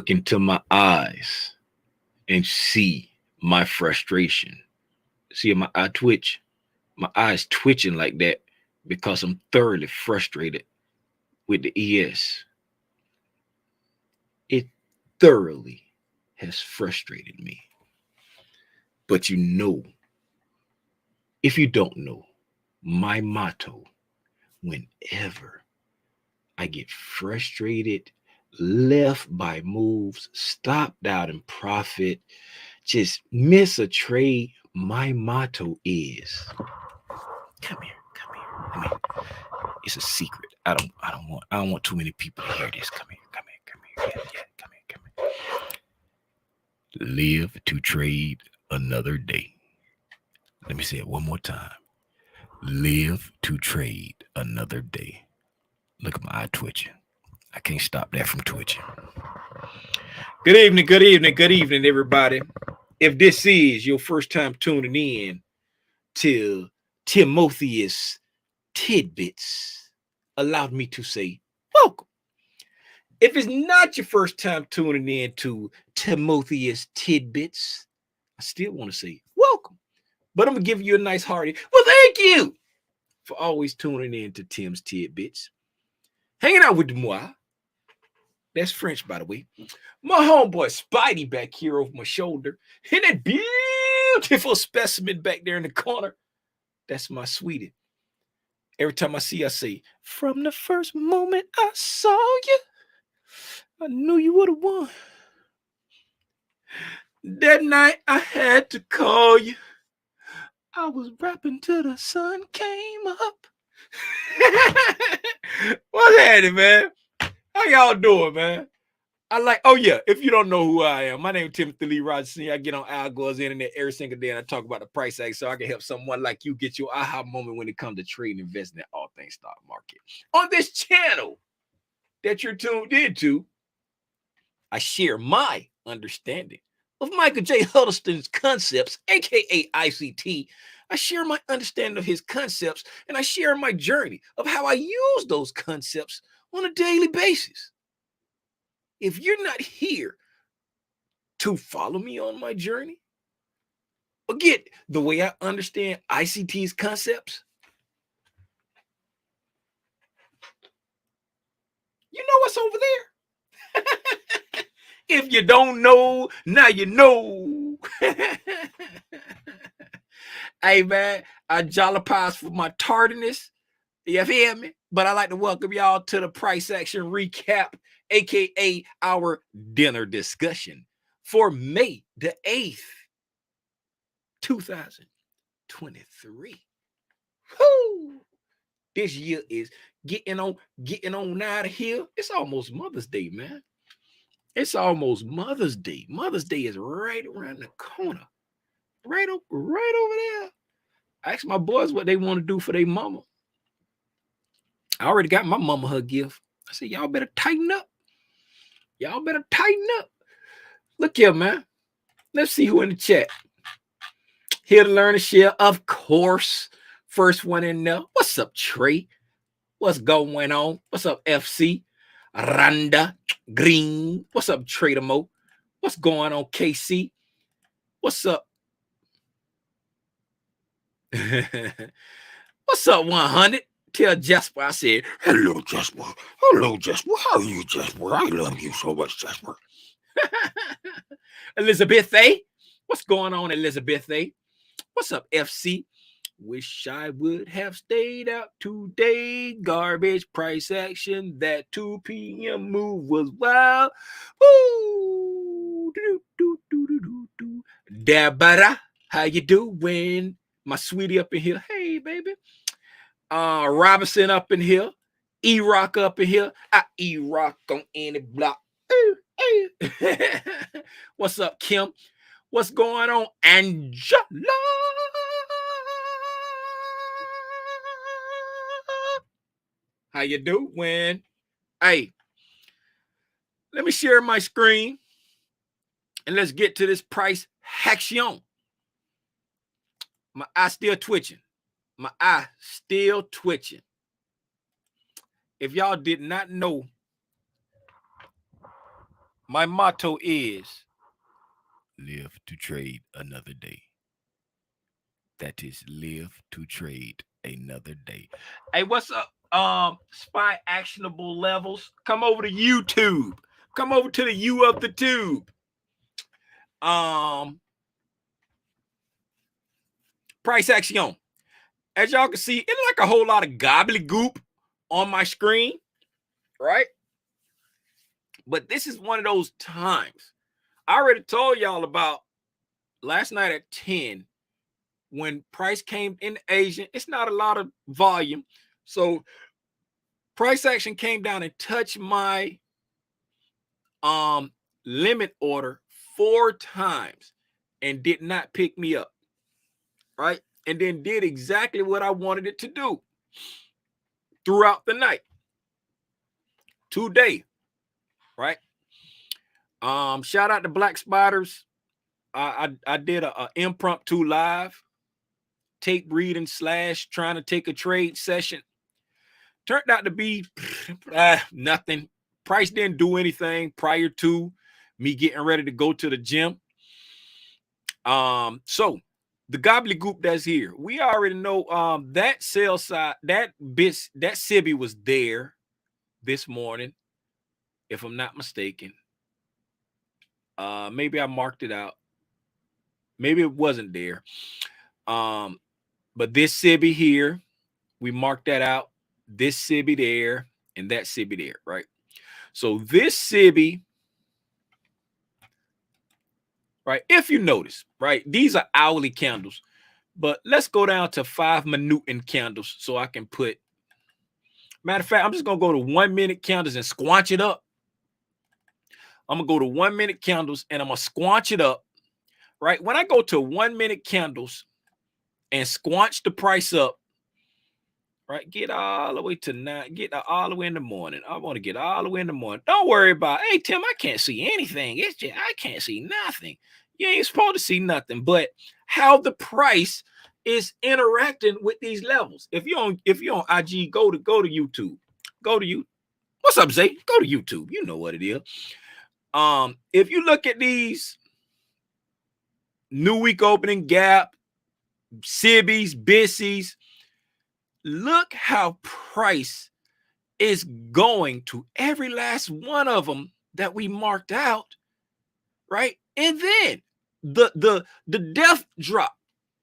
look into my eyes and see my frustration. See my eye twitch? My eyes twitching like that because I'm thoroughly frustrated with the ES. It thoroughly has frustrated me. But you know, if you don't know, my motto whenever I get frustrated, left by moves, stopped out in profit, just miss a trade, my motto is come here, come here. I mean, it's a secret. I don't want too many people to hear this. Come here, come here, come here. Yeah, yeah, come here, come here. Live to trade another day. Let me say it one more time. Live to trade another day. Look at my eye twitching. I can't stop that from twitching. Good evening, good evening, good evening, everybody. If this is your first time tuning in to Timotheus Tidbits, allow me to say welcome. If it's not your first time tuning in to Timotheus Tidbits, I still want to say welcome. But I'm going to give you a nice hearty, well, thank you for always tuning in to Tim's Tidbits. Hanging out with moi. That's French, by the way. My homeboy Spidey back here over my shoulder. And that beautiful specimen back there in the corner. That's my sweetie. Every time I see her, I say, from the first moment I saw you, I knew you would have won. That night I had to call you. I was rapping till the sun came up. What's happening, man? How y'all doing, man? I like, oh yeah, if you don't know who I am, my name is Timothy Lee Rogers. I get on Al Gore's internet every single day and I talk about the price act so I can help someone like you get your aha moment when it comes to trading, investing in all things stock market. On this channel that you're tuned into, I share my understanding of Michael J. Huddleston's concepts, aka ICT. I share my understanding of his concepts and I share my journey of how I use those concepts on a daily basis. If you're not here to follow me on my journey or get the way I understand ICT's concepts, you know what's over there. If you don't know, now you know. Hey, man, I jollipize for my tardiness. You hear me? But I like to welcome y'all to the price action recap, aka our dinner discussion for May the 8th, 2023. Woo! This year is getting on out of here. It's almost Mother's Day, man. It's almost Mother's Day. Mother's Day is right around the corner. Right over there. I asked my boys what they want to do for their mama. I already got my mama her gift. I said, y'all better tighten up. Y'all better tighten up. Look here, man. Let's see who in the chat. Here to learn and share, of course. First one in there. What's up, Trey? What's going on? What's up, FC? Randa Green. What's up, Trader Mo? What's going on, KC? What's up? What's up, 100? Tell Jasper I said, hello, Jasper. Hello, Jasper. How are you, Jasper? I love you so much, Jasper. Elizabeth A. What's going on, Elizabeth A? What's up, FC? Wish I would have stayed out today. Garbage price action. That 2 p.m. move was wild. Woo! Dabara, how you doing? My sweetie up in here. Hey, baby. Robinson up in here. E-Rock up in here. I E-Rock on any block. What's up, Kim? What's going on, Angela? How you doing? Hey, let me share my screen and let's get to this price action. My eye still twitching. My eye still twitching. If y'all did not know, My motto is live to trade another day. That is live to trade another day. hey, what's up? Spy actionable levels. Come over to YouTube. Come over to the U of the tube. Um, price action. As y'all can see, it's like a whole lot of gobbledygook on my screen, right? But this is one of those times. I already told y'all about last night at 10 when price came in Asian. It's not a lot of volume. So price action came down and touched my limit order 4 times and did not pick me up, right? And then did exactly what I wanted it to do throughout the night. Today, right? Shout out to Black Spiders. I did a impromptu live tape reading / trying to take a trade session. Turned out to be nothing. Price didn't do anything prior to me getting ready to go to the gym. So the gobbledygook that's here, we already know that sell side, that SIBI was there this morning, if I'm not mistaken. Maybe I marked it out. Maybe it wasn't there. But this SIBI here, we marked that out. This SIBI there, and that SIBI there, right? So this SIBI, right? If you notice, right, these are hourly candles, but let's go down to 5-minute candles so I can put. Matter of fact, I'm just gonna go to 1-minute candles and squanch it up. I'm gonna go to 1-minute candles and I'm gonna squanch it up, right? When I go to 1-minute candles and squanch the price up, right? Get all the way to 9, get all the way in the morning. I want to get all the way in the morning. Don't worry about, hey, Tim, I can't see anything. It's just, I can't see nothing. You ain't supposed to see nothing, but how the price is interacting with these levels. If you're on IG, go to YouTube. Go to you. What's up, Zay? Go to YouTube. You know what it is. If you look at these new week opening gap, SIBIs, BISIs, look how price is going to every last one of them that we marked out, right? And then the death drop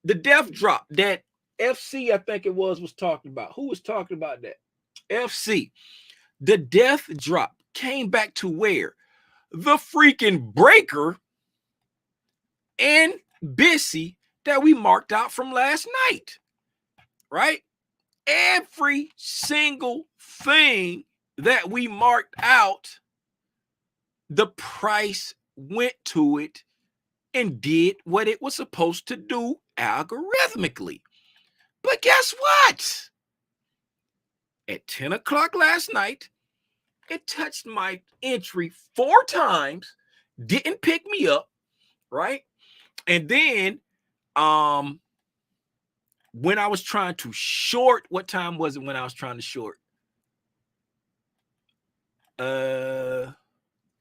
that FC, I think it was talking about. Who was talking about that? FC. The death drop came back to where? The freaking breaker and BISI that we marked out from last night, right? Every single thing that we marked out, the price went to it and did what it was supposed to do algorithmically. But guess what? At 10 o'clock last night, it touched my entry 4 times, didn't pick me up, right? And then when I was trying to short, what time was it when I was trying to short?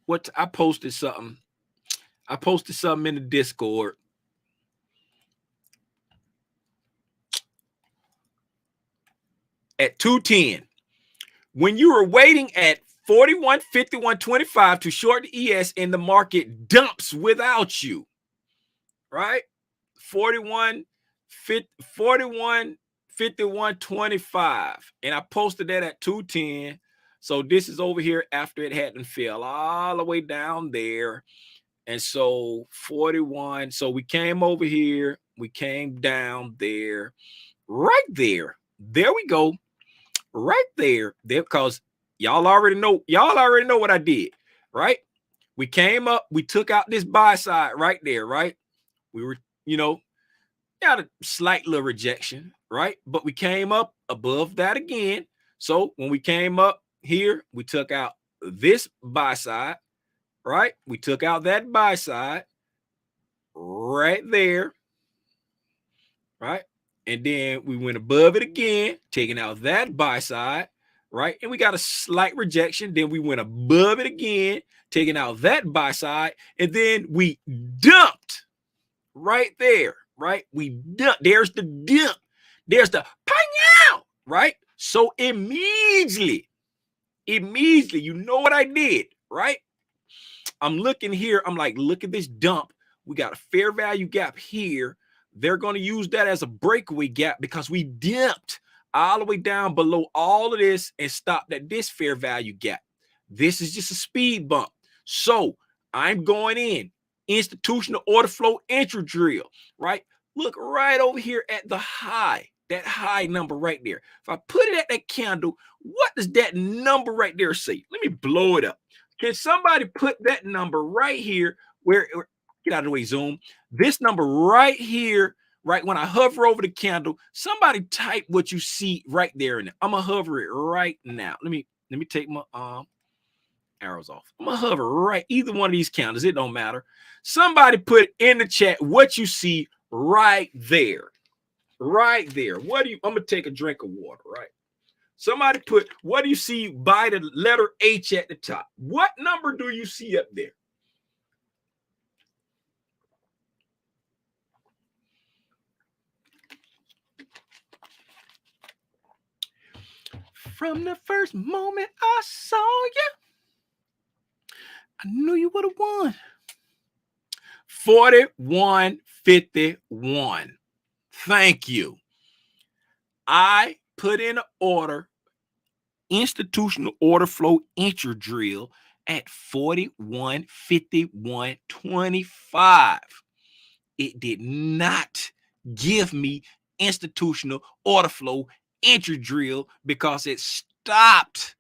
What I posted something. I posted something in the Discord. At 2:10, when you were waiting at 41.51.25 to short the ES and the market dumps without you, right? 41.51.25, and I posted that at 2:10. So this is over here after it hadn't fell all the way down there. And so 41. So we came over here, we came down there, right there. There we go. Right there. There, because y'all already know what I did, right? We came up, we took out this buy side right there, right? We were, got a slight little rejection, right? But we came up above that again. So when we came up here, we took out this buy side, right? We took out that buy side right there, right? And then we went above it again, taking out that buy side, right? And we got a slight rejection. Then we went above it again, taking out that buy side, and then we dumped right there, right? We dumped. There's the dump. There's the pow, right? So immediately, you know what I did, right? I'm looking here. I'm like, look at this dump. We got a fair value gap here. They're going to use that as a breakaway gap because we dipped all the way down below all of this and stopped at this fair value gap. This is just a speed bump. So I'm going in. Institutional order flow entry drill, right? Look right over here at the high, that high number right there. If I put it at that candle, what does that number right there say? Let me blow it up. Can somebody put that number right here where, get out of the way, zoom. This number right here, right when I hover over the candle, somebody type what you see right there. And I'm gonna hover it right now. Let me take my arrows off. I'm gonna hover right either one of these candles. It don't matter. Somebody put in the chat what you see right there. Right there. What do you? I'm gonna take a drink of water, right? Somebody put, what do you see by the letter H at the top? What number do you see up there? From the first moment I saw you, I knew you would have won. 41.51. Thank you. I put in an order, institutional order flow entry drill at 41.51.25. It did not give me institutional order flow entry drill because it stopped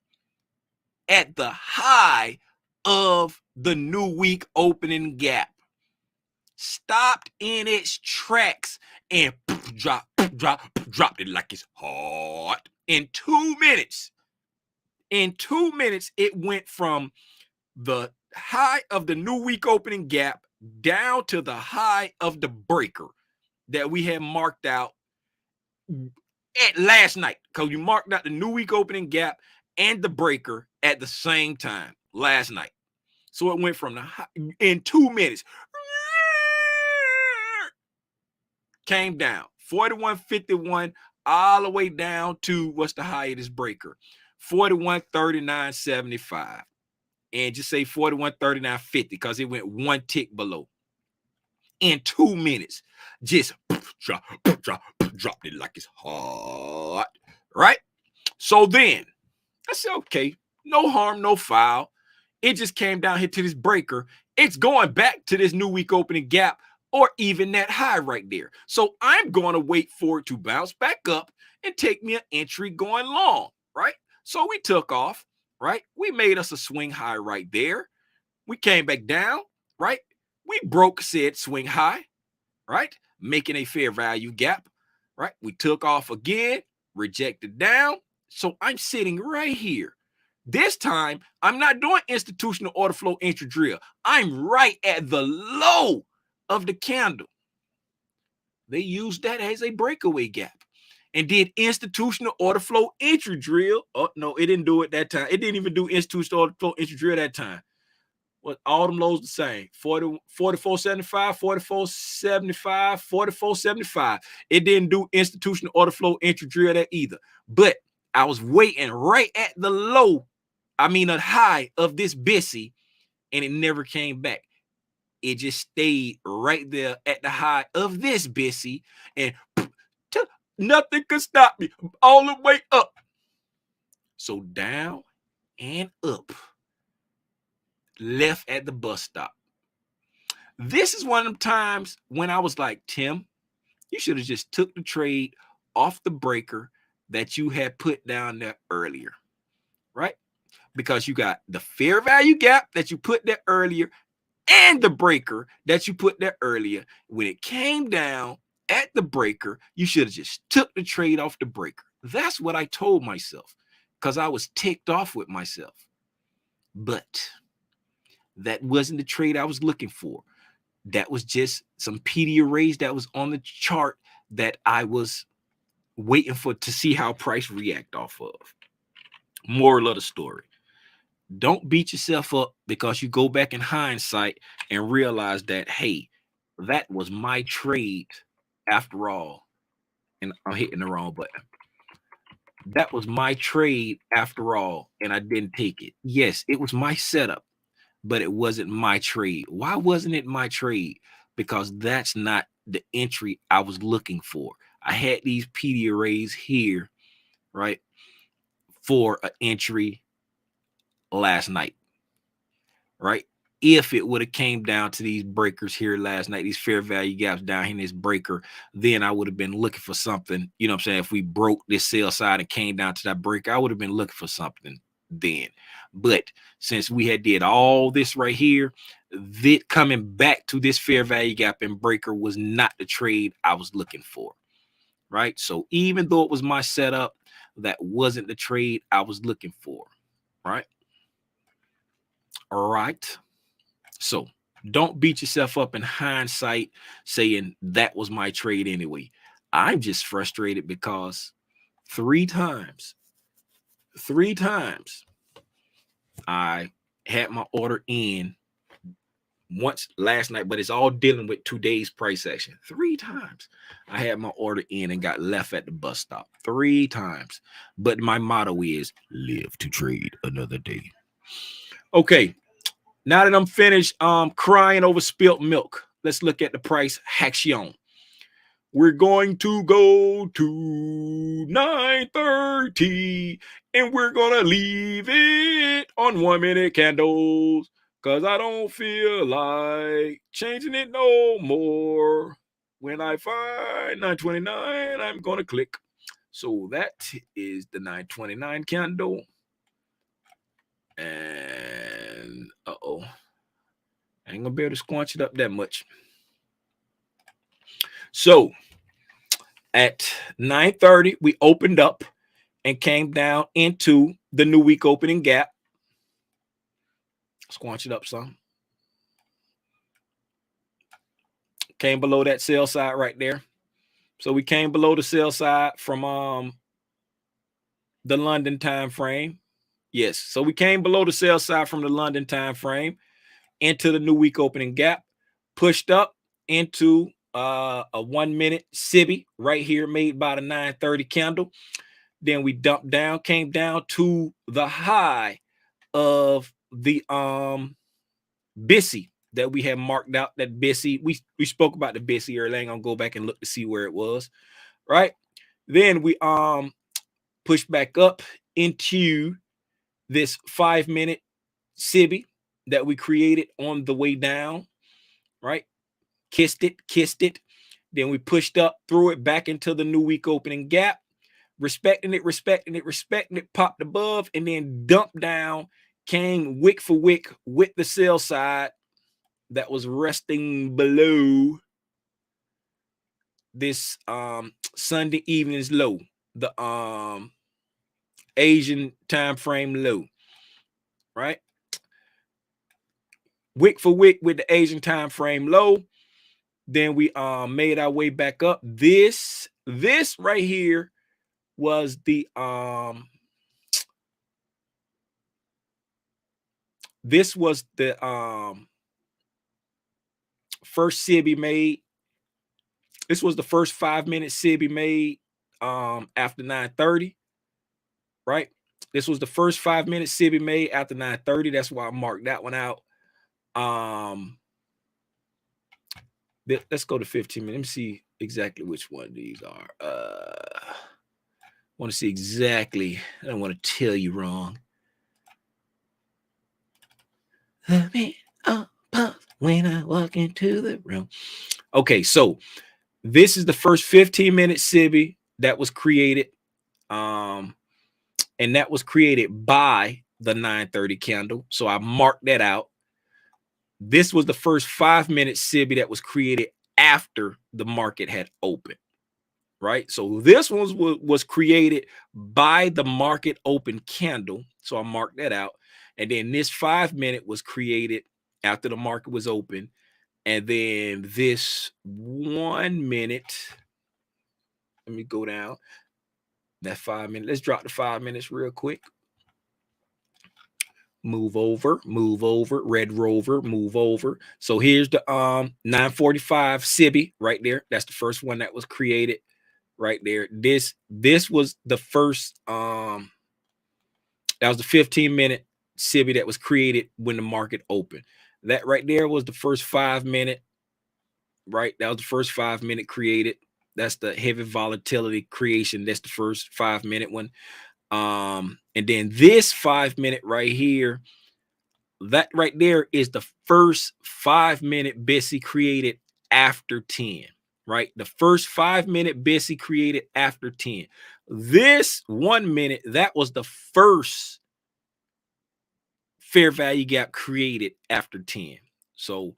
at the high of the new week opening gap. Stopped in its tracks and dropped it like it's hot. In 2 minutes, it went from the high of the new week opening gap down to the high of the breaker that we had marked out at last night, because you marked out the new week opening gap and the breaker at the same time last night. So it went from the high, in 2 minutes, came down 41.51 all the way down to what's the high of this breaker, 41.39.75. And just say 41.39.50 because it went one tick below. In 2 minutes, just dropped it like it's hot, right? So then I said, okay, no harm, no foul. It just came down here to this breaker. It's going back to this new week opening gap or even that high right there. So I'm going to wait for it to bounce back up and take me an entry going long, right? So we took off, right? We made us a swing high right there. We came back down, right? We broke said swing high, right? Making a fair value gap, right? We took off again, rejected down. So I'm sitting right here. This time, I'm not doing institutional order flow entry drill. I'm right at the low of the candle. They used that as a breakaway gap and did institutional order flow entry drill. Oh, no, it didn't do it that time. It didn't even do institutional order flow entry drill that time. What, all them lows the same, 44.75, 44.75, 44.75. It didn't do institutional order flow entry drill that either. But I was waiting right at the low, the high of this Bissy, and it never came back. It just stayed right there at the high of this Bissy, and nothing could stop me all the way up. So down and up, left at the bus stop. This is one of them times when I was like, Tim, you should have just took the trade off the breaker that you had put down there earlier, right? Because you got the fair value gap that you put there earlier and the breaker that you put there earlier. When it came down at the breaker, you should have just took the trade off the breaker. That's what I told myself because I was ticked off with myself. But that wasn't the trade I was looking for. That was just some PD arrays that was on the chart that I was waiting for to see how price react off of. Moral of the story: don't beat yourself up because you go back in hindsight and realize that, hey, that was my trade after all. And I'm hitting the wrong button. That was my trade after all, and I didn't take it. Yes, it was my setup, but it wasn't my trade. Why wasn't it my trade? Because that's not the entry I was looking for. I had these PD arrays here, right, for an entry last night, right? If it would have came down to these breakers here last night, these fair value gaps down here in this breaker, then I would have been looking for something. You know what I'm saying? If we broke this sell side and came down to that breaker, I would have been looking for something then. But since we had did all this right here, that coming back to this fair value gap and breaker was not the trade I was looking for, right? So even though it was my setup, that wasn't the trade I was looking for, right? All right. So don't beat yourself up in hindsight saying that was my trade anyway. I'm just frustrated because three times I had my order in once last night, but it's all dealing with today's price action. Three times I had my order in and got left at the bus stop. Three times. But my motto is live to trade another day. Okay. Now that I'm finished crying over spilt milk, let's look at the price action. We're going to go to 9:30 and we're going to leave it on 1 minute candles because I don't feel like changing it no more. When I find 9:29, I'm going to click. So that is the 9:29 candle. And uh-oh. I ain't gonna be able to squanch it up that much. So at 9:30, we opened up and came down into the new week opening gap. Squanch it up some. Came below that sell side right there. So we came below the sell side from the London time frame. Yes. So we came below the sell side from the London time frame into the new week opening gap, pushed up into a 1 minute SIBI right here made by the 9:30 candle. Then we dumped down, came down to the high of the BISI that we had marked out. That BISI, we spoke about the BISI earlier. I ain't gonna go back and look to see where it was, right? Then we pushed back up into this 5 minute SIBI that we created on the way down, right? Kissed it. Then we pushed up, threw it back into the new week opening gap, respecting it, popped above, and then dumped down, came wick for wick with the sell side that was resting below this Sunday evening's low, the Asian time frame low, right? Wick for wick with the Asian time frame low. Then we made our way back up. This right here was the first SIBI made. This was the first 5 minute SIBI made after 9:30, right? This was the first 5 minute SIBI made after 9:30. That's why I marked that one out. Let's go to 15 minutes. Let me see exactly which one these are. Want to see exactly. I don't want to tell you wrong. Let me pause when I walk into the room. Okay, so this is the first 15 minute SIBI that was created. And that was created by the 9:30 candle. So I marked that out. This was the first 5 minute SIBI that was created after the market had opened, right? So this one was created by the market open candle. So I marked that out. And then this 5 minute was created after the market was open. And then this 1 minute, let me go down that 5 minutes. Let's drop the 5 minutes real quick. move over, red rover, move over. So here's the 945 Sibi right there. That's the first one that was created right there. This was the first that was the 15-minute Sibi that was created when the market opened. That right there was the first 5-minute, right? That was the first 5-minute created. That's the heavy volatility creation. That's the first 5-minute one. And then this 5-minute right here, that right there is the first 5-minute BISI created after 10, right? The first 5-minute BISI created after 10. This 1 minute, that was the first fair value gap created after 10. So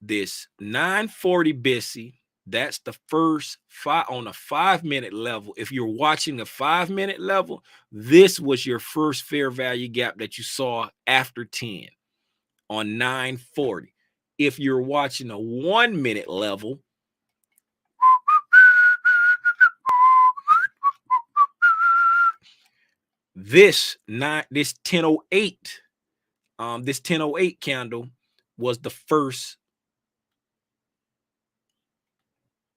this 940 BISI, that's the first on a 5-minute level. If you're watching a 5-minute level, this was your first fair value gap that you saw after 10 on 940. If you're watching a 1-minute level, this 1008, this 1008 candle was the first.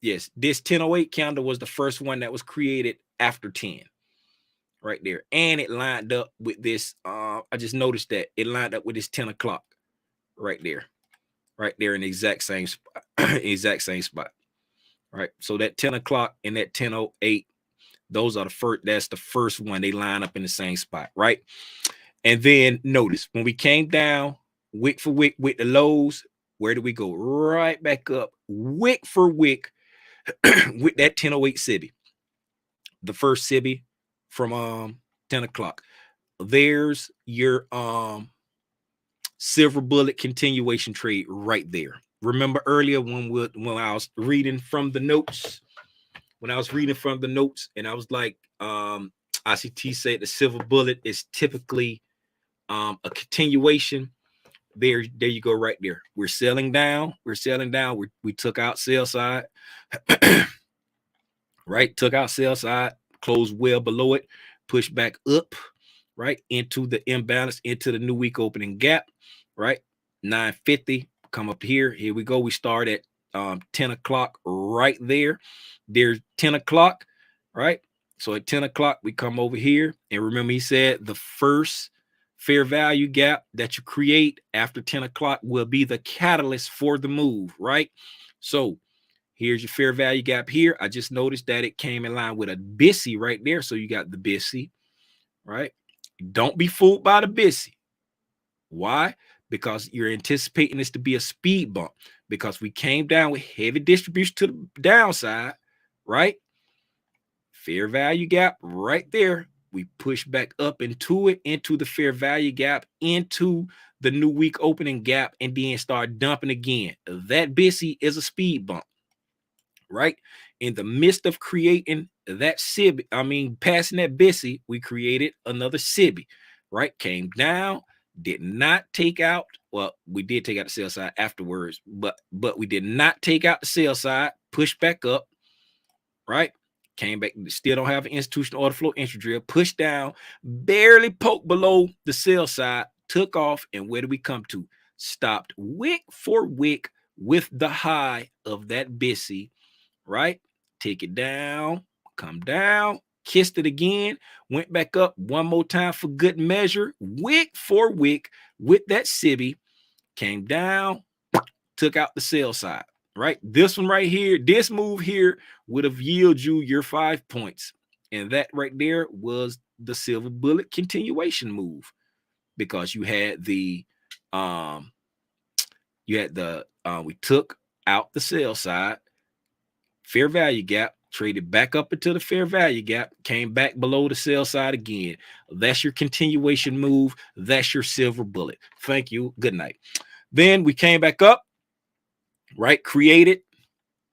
Yes, this 1008 candle was the first one that was created after 10. Right there. And it lined up with this. I just noticed that it lined up with this 10 o'clock right there. Right there in the exact same spot. Exact same spot. Right. So that 10 o'clock and that 1008, those are the first, that's the first one. They line up in the same spot. Right. And then notice when we came down wick for wick with the lows, where do we go? Right back up wick for wick with that 1008 Sibi. The first Sibi from 10 o'clock. There's your silver bullet continuation trade right there. Remember earlier when I was reading from the notes, and I was like, ICT said the silver bullet is typically a continuation. There you go, right there. We're selling down. We took out sell side. Right, took out sell side, closed well below it, pushed back up, right, into the imbalance, into the new week opening gap, right, 950, come up here. Here we go. We start at 10 o'clock right there. There's 10 o'clock, right? So at 10 o'clock, we come over here. And remember, he said the first fair value gap that you create after 10 o'clock will be the catalyst for the move, right? So here's your fair value gap here. I just noticed that it came in line with a BISI right there. So you got the BISI, right? Don't be fooled by the BISI. Why? Because you're anticipating this to be a speed bump, because we came down with heavy distribution to the downside, right? Fair value gap right there. We push back up into it, into the fair value gap, into the new week opening gap, and then start dumping again. That BISI is a speed bump. Right in the midst of creating that Sibi, passing that BISI, we created another Sibi, right? Came down, did not take out. Well, we did take out the sell side afterwards, but we did not take out the sell side. Pushed back up, right? Came back, still don't have an institutional order flow entry drill. Pushed down, barely poked below the sell side, took off, and where did we come to? Stopped wick for wick with the high of that BISI. Right? Take it down, come down, kissed it again, went back up one more time for good measure, wick for wick with that Sibi, came down, took out the sell side, right? This one right here, this move here would have yielded you your 5 points. And that right there was the silver bullet continuation move, because you had the, we took out the sell side, fair value gap, traded back up into the fair value gap, came back below the sell side again. That's your continuation move. That's your silver bullet. Thank you. Good night. Then we came back up, right? Created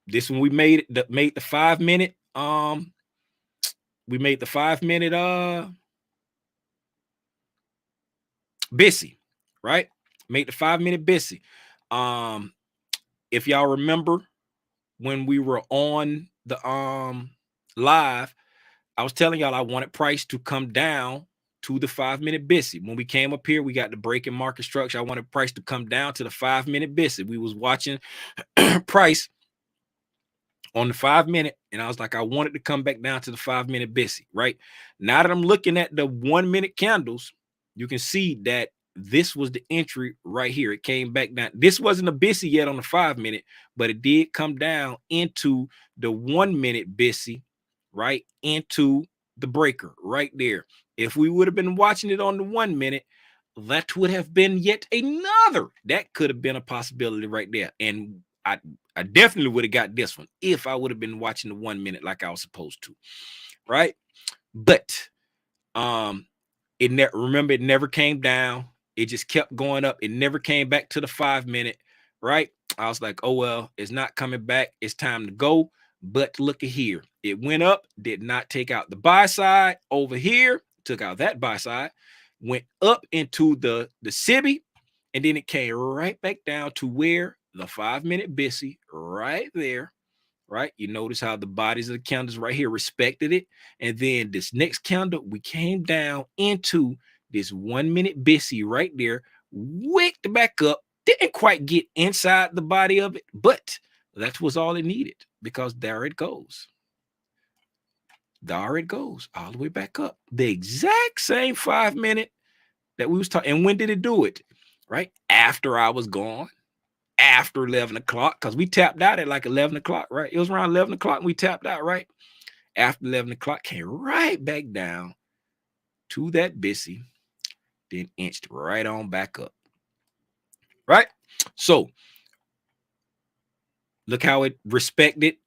this one. We made the 5-minute. We made the 5-minute BISI, right? Made the 5-minute BISI. If y'all remember, when we were on the live, I was telling y'all I wanted price to come down to the 5-minute BISI. When we came up here, we got the break in market structure. I wanted price to come down to the 5-minute BISI. We was watching price on the 5-minute, and I was like, I wanted to come back down to the 5-minute BISI, right? Now that I'm looking at the 1-minute candles, you can see that this was the entry right here. It came back down. This wasn't a BISI yet on the 5-minute, but it did come down into the 1-minute BISI, right? Into the breaker right there. If we would have been watching it on the 1-minute, that would have been yet another. That could have been a possibility right there. And I definitely would have got this one if I would have been watching the 1-minute like I was supposed to, right? But it never came down. It just kept going up. It never came back to the 5-minute, right? I was like, oh well, it's not coming back. It's time to go. But look at here. It went up, did not take out the buy side over here, took out that buy side, went up into the SIBI, and then it came right back down to where the 5-minute BISI right there, right? You notice how the bodies of the candles right here respected it. And then this next candle, we came down into this 1-minute BISI right there, wicked back up, didn't quite get inside the body of it, but that was all it needed because there it goes. There it goes all the way back up. The exact same 5-minute that we was talking. And when did it do it? Right after I was gone, after 11 o'clock, because we tapped out at like 11 o'clock, right? It was around 11 o'clock and we tapped out, right? After 11 o'clock, came right back down to that BISI, then inched right on back up, right? So look how it respected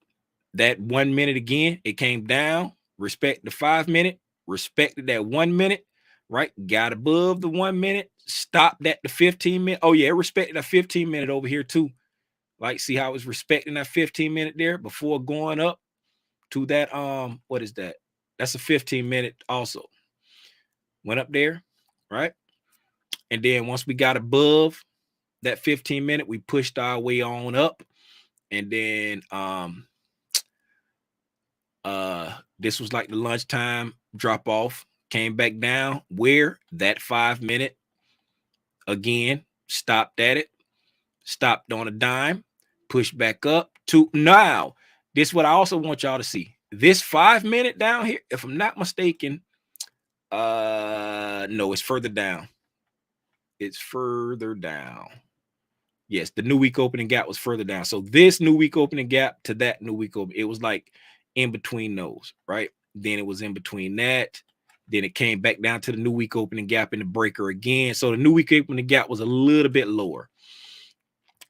that 1-minute again. It came down, respect the 5-minute, respected that 1-minute, right? Got above the 1-minute, stopped at the 15-minute. Oh yeah, it respected a 15-minute over here too. Like, see how it was respecting that 15-minute there before going up to that, what is that? That's a 15-minute also. Went up there, right? And then once we got above that 15-minute, we pushed our way on up. And then this was like the lunchtime drop off, came back down where that 5-minute again stopped at it, stopped on a dime, pushed back up to now. This is what I also want y'all to see. This 5-minute down here, if I'm not mistaken, no, it's further down. It's further down. Yes, the new week opening gap was further down. So this new week opening gap to that new week opening, it was like in between those, right? Then it was in between that. Then it came back down to the new week opening gap in the breaker again. So the new week opening gap was a little bit lower,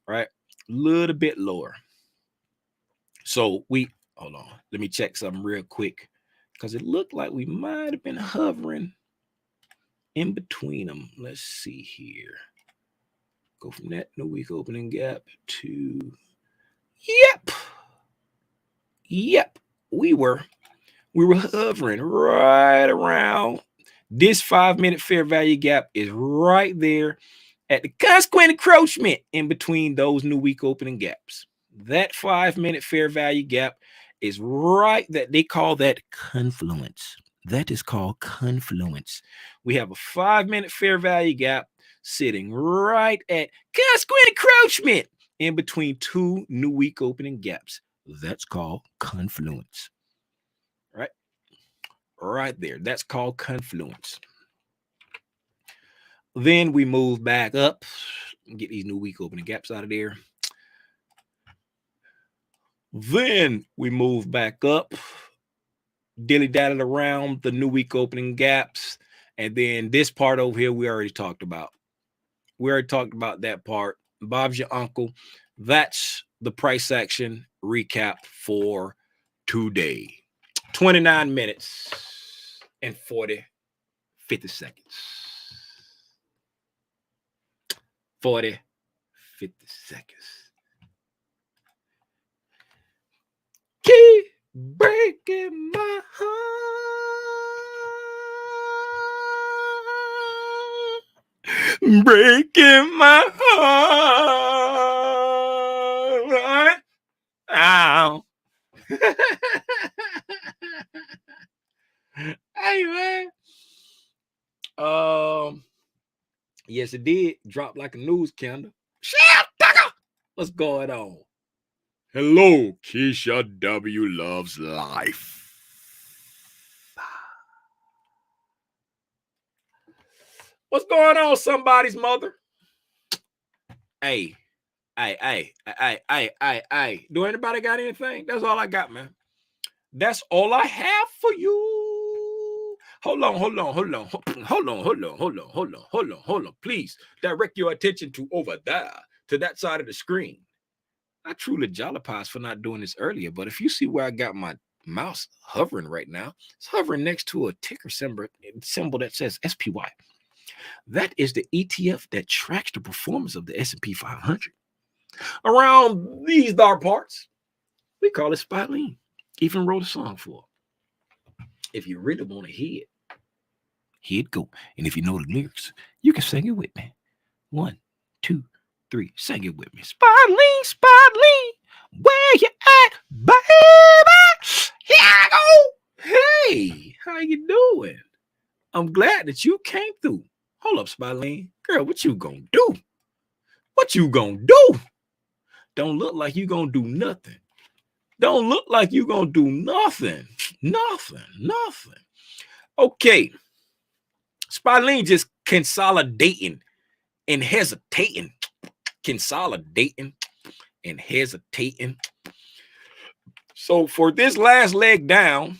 right? A little bit lower. So hold on. Let me check something real quick because it looked like we might have been hovering in between them. Let's see here. Go from that new week opening gap to, yep. We were hovering right around this 5-minute fair value gap is right there at the consequent encroachment in between those new week opening gaps. That 5-minute fair value gap is right, that they call that confluence. That is called confluence. We have a 5-minute fair value gap sitting right at consequent encroachment in between two new week opening gaps. That's called confluence. Right there. That's called confluence. Then we move back up and get these new week opening gaps out of there. Then we move back up, dilly-dallied around the new week opening gaps. And then this part over here, we already talked about. We already talked about that part. Bob's your uncle. That's the price action recap for today. 29 minutes and 50 seconds. 50 seconds. Keep breaking my heart. Breaking my heart. Ow. Hey, man. Yes, it did. Drop like a news candle. Chef Tucker! What's going on? Hello, Keisha W. Loves Life. What's going on, somebody's mother? Hey. Do anybody got anything? That's all I got, man. That's all I have for you. Hold on. Please direct your attention to over there, to that side of the screen. I truly jollipies for not doing this earlier, but if you see where I got my mouse hovering right now, it's hovering next to a ticker symbol that says SPY. That is the ETF that tracks the performance of the S&P 500. Around these dark parts, we call it SPY lean. Even wrote a song for it. If you really want to hear it go. And if you know the lyrics, you can sing it with me. 1, 2, 3, sing it with me. SPY lean, where you at, baby? Here I go. Hey, how you doing? I'm glad that you came through. Hold up, SPY lean. Girl, what you gonna do? What you gonna do? Don't look like you gonna do nothing. Don't look like you gonna do nothing. Nothing. Okay. SPY lean just consolidating and hesitating. Consolidating and hesitating. So for this last leg down,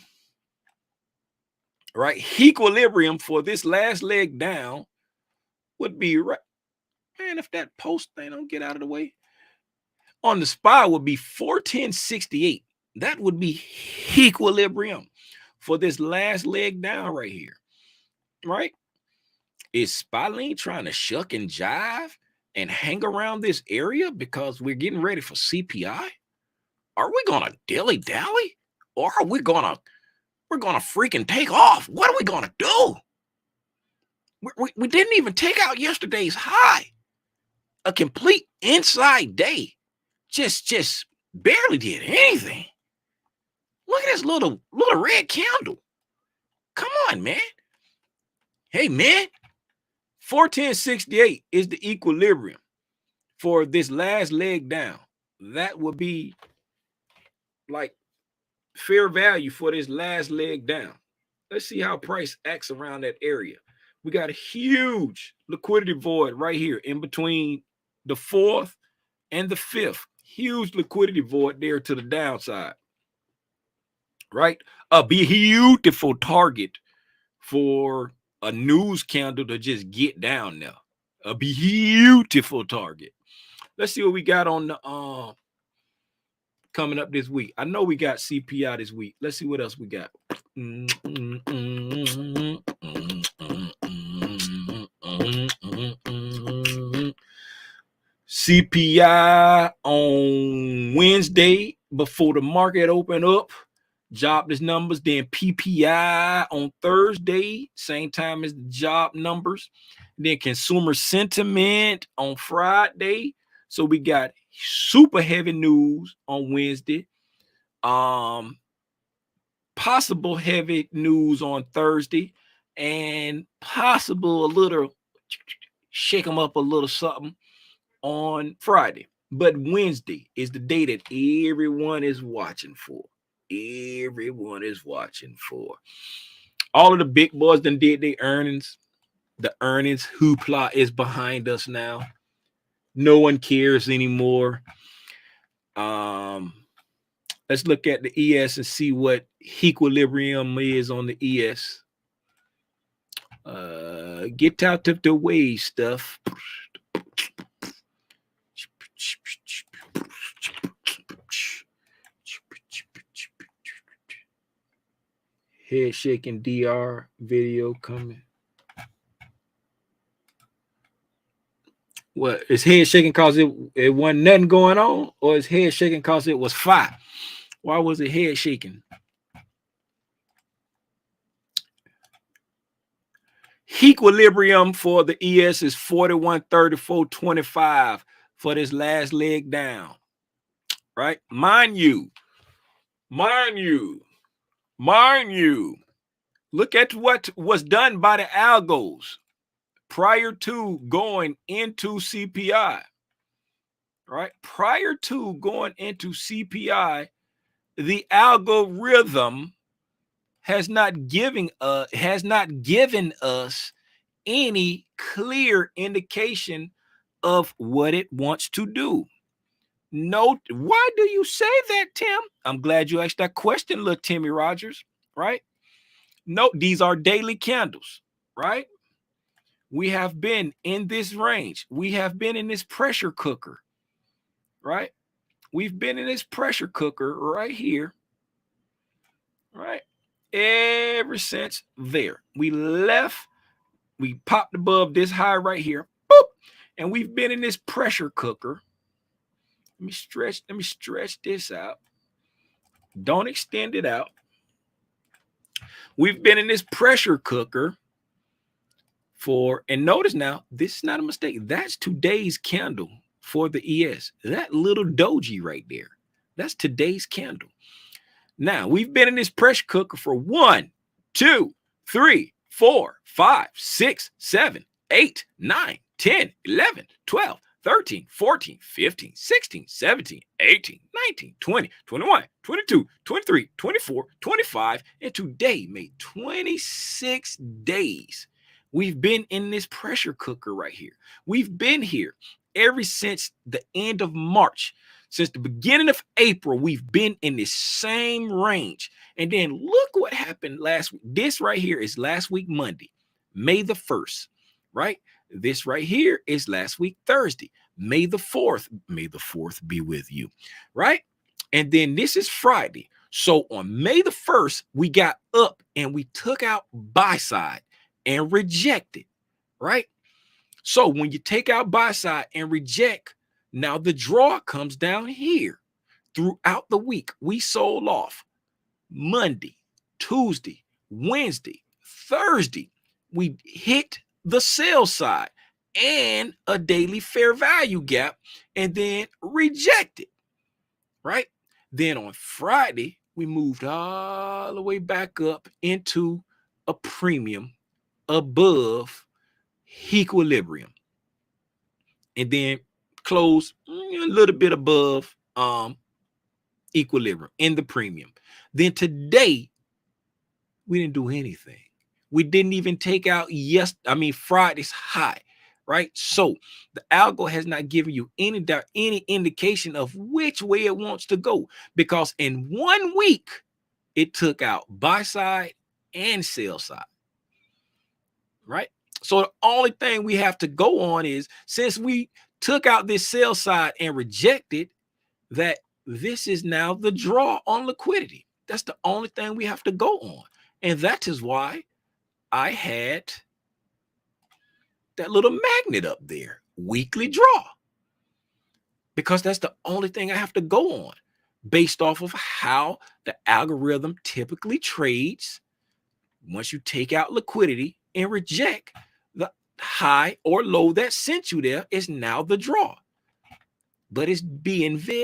right? Equilibrium for this last leg down would be right. Man, if that post thing don't get out of the way. On the SPY would be 410.68. That would be equilibrium for this last leg down right here. Right? Is SPY lean trying to shuck and jive and hang around this area because we're getting ready for CPI? Are we gonna dilly-dally? Or are we're gonna freaking take off? What are we gonna do? We didn't even take out yesterday's high. A complete inside day. Just barely did anything. Look at this little red candle. Come on, man. Hey, man. 410.68 is the equilibrium for this last leg down. That would be like fair value for this last leg down. Let's see how price acts around that area. We got a huge liquidity void right here in between the 4th and the 5th. Huge liquidity void there to the downside. Right? A beautiful target for a news candle to just get down there. A beautiful target. Let's see what we got on the coming up this week. I know we got CPI this week. Let's see what else we got. CPI on Wednesday before the market opened up. Jobless numbers. Then PPI on Thursday, same time as the job numbers. Then consumer sentiment on Friday. So we got super heavy news on Wednesday. Possible heavy news on Thursday, and possible a little shake them up a little something on Friday. But Wednesday is the day that everyone is watching for. Everyone is watching for. All of the big boys done did their earnings. The earnings hoopla is behind us now. No one cares anymore. Let's look at the ES and see what equilibrium is on the ES. Get out of the way, stuff. Head shaking DR video coming. What is head shaking because it wasn't nothing going on, or is head shaking because it was fire? Why was it head shaking? Equilibrium for the ES is 41.34.25 for this last leg down. Right? Mind you, look at what was done by the algos prior to going into CPI, right? Prior to going into CPI, the algorithm has not given us any clear indication of what it wants to do. No, why do you say that, Tim? I'm glad you asked that question, little Timmy Rogers, right? No, these are daily candles, right? We have been in this range. We have been in this pressure cooker, right? We've been in this pressure cooker right here, right? Ever since there. We popped above this high right here, boop, and we've been in this pressure cooker. Let me stretch this out. Don't extend it out. We've been in this pressure cooker and notice now, this is not a mistake. That's today's candle for the ES. That little doji right there, that's today's candle. Now, we've been in this pressure cooker for 1, 2, 3, 4, 5, 6, 7, 8, 9, 10, 11, 12, 13, 14, 15, 16, 17, 18, 19, 20, 21, 22, 23, 24, 25, and today made 26 days. We've been in this pressure cooker right here. We've been here ever since the end of March. Since the beginning of April, we've been in this same range. And then look what happened last week. This right here is last week, Monday, May the 1st, right? This right here is last week, Thursday, May the 4th. May the 4th be with you, right? And then this is Friday. So on May the 1st, we got up and we took out buy side and rejected, right? So when you take out buy side and reject, now the draw comes down here. Throughout the week, we sold off Monday, Tuesday, Wednesday, Thursday. We hit the sell side and a daily fair value gap and then rejected, right? Then on Friday, we moved all the way back up into a premium above equilibrium and then close a little bit above equilibrium in the premium. Then today we didn't do anything. We didn't even take out Friday's high, right? So the algo has not given you any indication of which way it wants to go, because in 1 week it took out buy side and sell side, right? So the only thing we have to go on is, since we took out this sell side and rejected, that this is now the draw on liquidity. That's the only thing we have to go on. And that is why I had that little magnet up there, weekly draw, because that's the only thing I have to go on based off of how the algorithm typically trades. Once you take out liquidity and reject, the high or low that sent you there is now the draw. But it's being very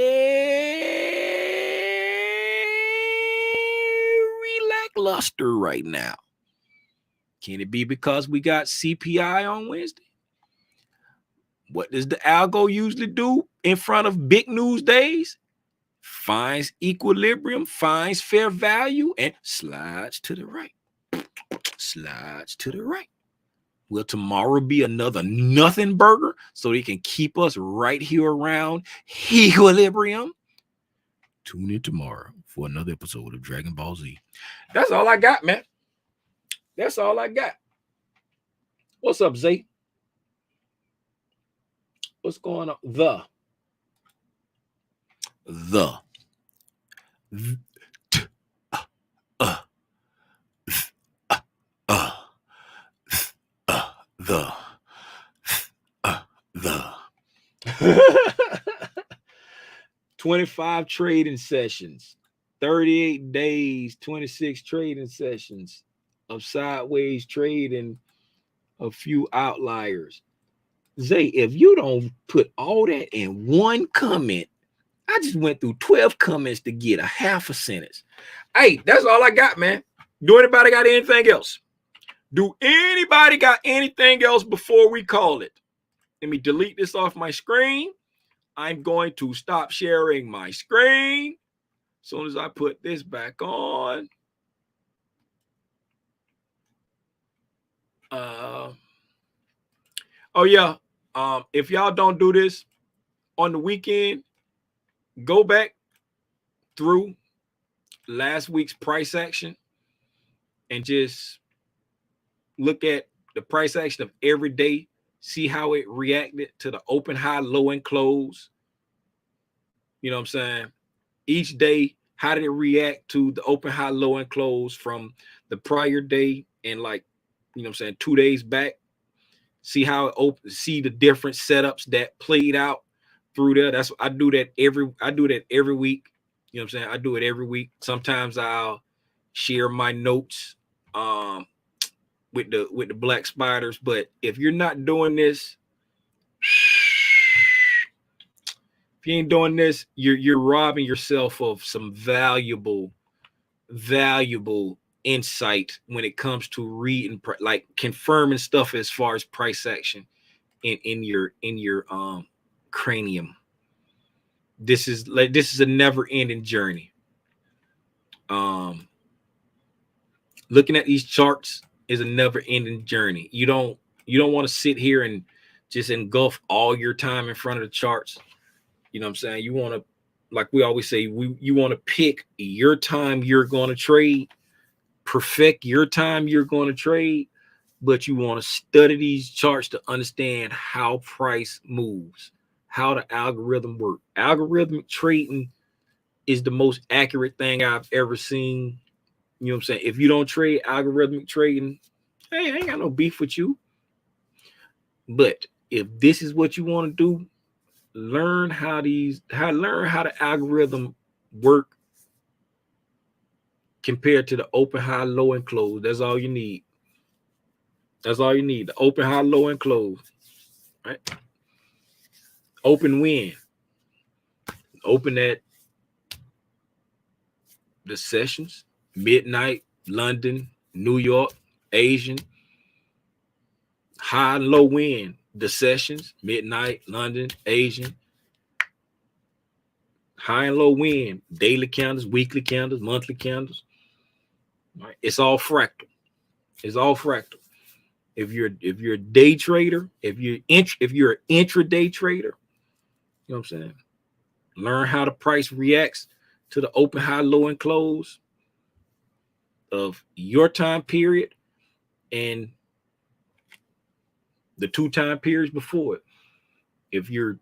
lackluster right now. Can it be because we got CPI on Wednesday? What does the algo usually do in front of big news days? Finds equilibrium, finds fair value, and slides to the right. Slides to the right. Will tomorrow be another nothing burger so they can keep us right here around equilibrium? Tune in tomorrow for another episode of Dragon Ball Z. That's all I got, man. That's all I got. What's up, Zay? What's going on? The the 25 trading sessions, 38 days, 26 trading sessions of sideways trading, a few outliers. Zay, if you don't put all that in one comment, I just went through 12 comments to get a half a sentence. Hey, that's all I got, man. Do anybody got anything else? Do anybody got anything else before we call it? Let me delete this off my screen. I'm going to stop sharing my screen as soon as I put this back on. Oh yeah. If y'all don't do this on the weekend, go back through last week's price action and just look at the price action of every day. See how it reacted to the open, high, low, and close. You know what I'm saying? Each day, how did it react to the open, high, low, and close from the prior day and, like, you know what I'm saying, 2 days back? See how it see the different setups that played out through there. That's I do that every week. You know what I'm saying? I do it every week. Sometimes I'll share my notes with the black spiders. But if you're not doing this, if you ain't doing this, you're robbing yourself of some valuable insight when it comes to reading, like confirming stuff as far as price action in your cranium. This is a never-ending journey. Looking at these charts is a never-ending journey. You don't want to sit here and just engulf all your time in front of the charts. You know what I'm saying? You want to, like we always say, you want to pick your time you're going to trade, perfect your time you're going to trade, but you want to study these charts to understand how price moves, how the algorithm works. Algorithmic trading is the most accurate thing I've ever seen. You know what I'm saying? If you don't trade algorithmic trading, hey, I ain't got no beef with you. But if this is what you want to do, learn how the algorithm work compared to the open, high, low, and close. That's all you need. That's all you need. The open, high, low, and close. Right? Open when? Open at the sessions, midnight, London, New York, Asian. High and low when? The sessions, midnight, London, Asian. High and low when? Daily candles, weekly candles, monthly candles. Right? It's all fractal. It's all fractal. If you're a day trader, if you're an intraday trader, you know what I'm saying? Learn how the price reacts to the open, high, low, and close of your time period and the 2 time periods before it. If you're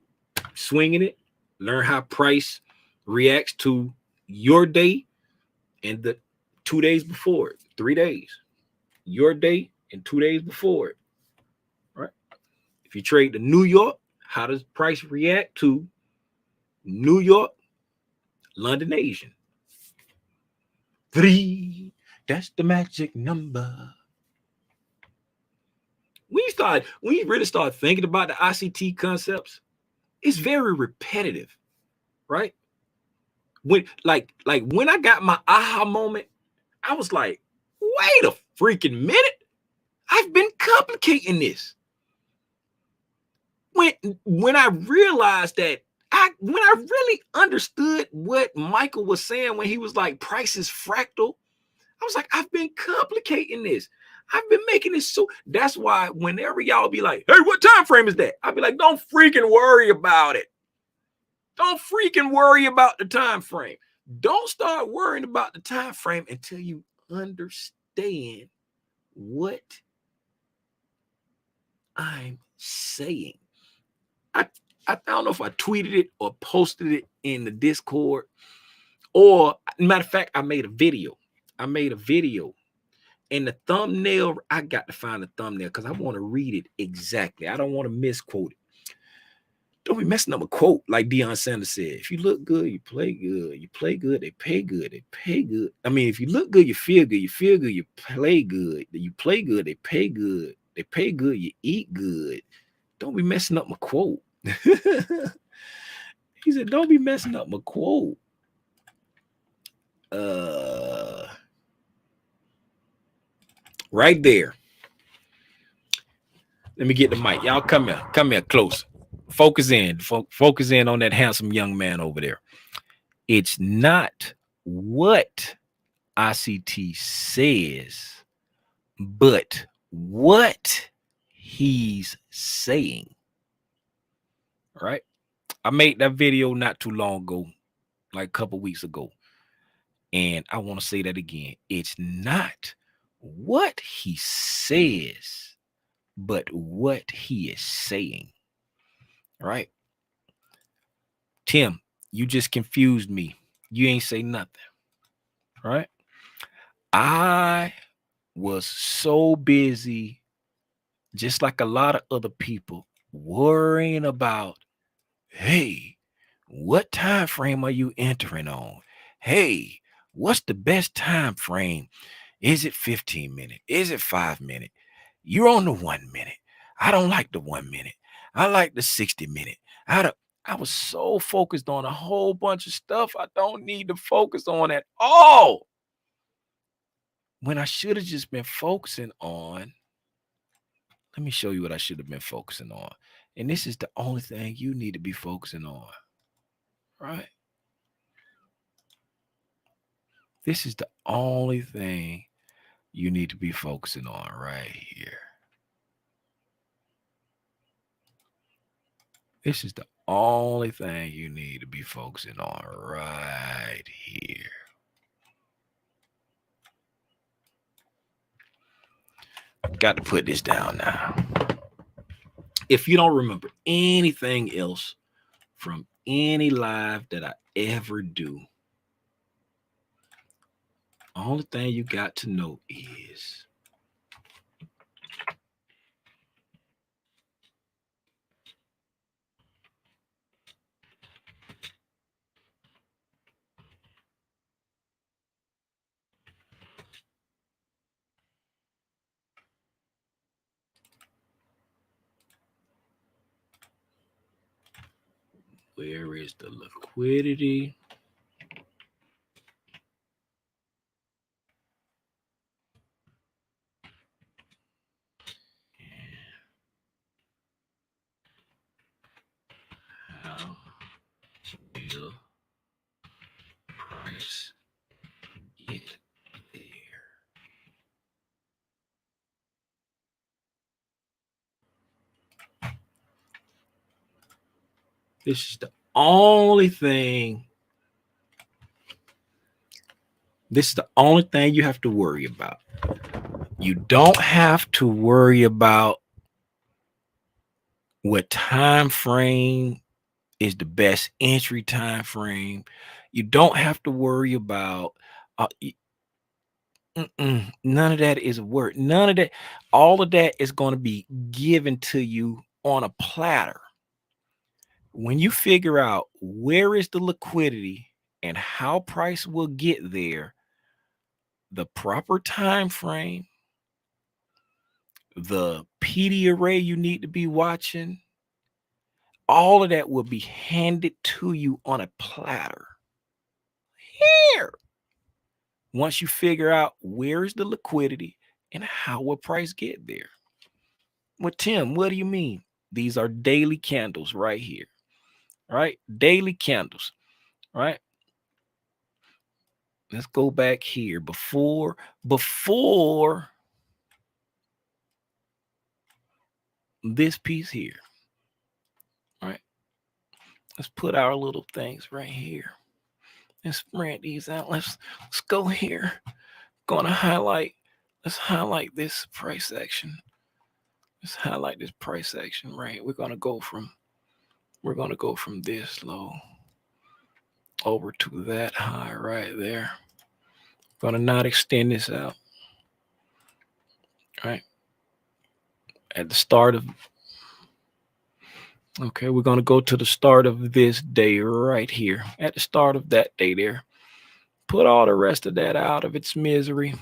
swinging it, learn how price reacts to your day and the 2 days before it, 3 days. Your day and 2 days before it. Right? If you trade to New York, how does price react to New York, London, Asian? 3. That's the magic number. When you really start thinking about the ICT concepts, it's very repetitive, right? When when I got my aha moment, I was like, wait a freaking minute. I've been complicating this. When I realized that when I really understood what Michael was saying when he was like, price is fractal, I was like, I've been complicating this. I've been making this so. That's why whenever y'all be like, hey, what time frame is that? I'll be like, don't freaking worry about it. Don't freaking worry about the time frame. Don't start worrying about the time frame until you understand what I'm saying. I don't know if I tweeted it or posted it in the Discord, or matter of fact, I made a video. And the thumbnail, I got to find the thumbnail because I want to read it exactly. I don't want to misquote it. Don't be messing up a quote like Deion Sanders said. If you look good, you play good. You play good, they pay good. They pay good. I mean, if you look good, you feel good. You feel good, you play good. You play good, they pay good. They pay good, you eat good. Don't be messing up my quote. He said, don't be messing up my quote. Right there. Let me get the mic. Y'all come here close. Focus in. Focus in on that handsome young man over there. It's not what ICT says, but what he's saying. All right. I made that video not too long ago, like a couple weeks ago. And I want to say that again. It's not what he says, but what he is saying. All right. Tim, you just confused me. You ain't say nothing. All right. I was so busy, just like a lot of other people, worrying about, hey, what time frame are you entering on? Hey, what's the best time frame? Is it 15 minutes? Is it 5 minutes? You're on the 1 minute. I don't like the 1 minute. I like the 60 minute. I was so focused on a whole bunch of stuff I don't need to focus on at all. When I should have just been focusing on, let me show you what I should have been focusing on. And this is the only thing you need to be focusing on, right? This is the only thing you need to be focusing on right here. This is the only thing you need to be focusing on right here. Got to put this down now. If you don't remember anything else from any live that I ever do, only thing you got to know is where is the liquidity? How will price get there? This is the only thing. This is the only thing you have to worry about. You don't have to worry about what time frame is the best entry time frame. You don't have to worry about none of that is a word. None of that. All of that is going to be given to you on a platter. When you figure out where is the liquidity and how price will get there, the proper time frame, the PD array you need to be watching, all of that will be handed to you on a platter. Here. Once you figure out where is the liquidity and how will price get there. Well, Tim, what do you mean? These are daily candles right here. Right? Daily candles. Right? Let's go back here. Before this piece here. Right? Let's put our little things right here. Let's spread these out. Let's go here. Gonna highlight. Let's highlight this price action. Let's highlight this price action, right? We're gonna go from this low over to that high right there. Gonna not extend this out. Right. At the start of, okay, we're gonna go to the start of this day right here. At the start of that day there. Put all the rest of that out of its misery.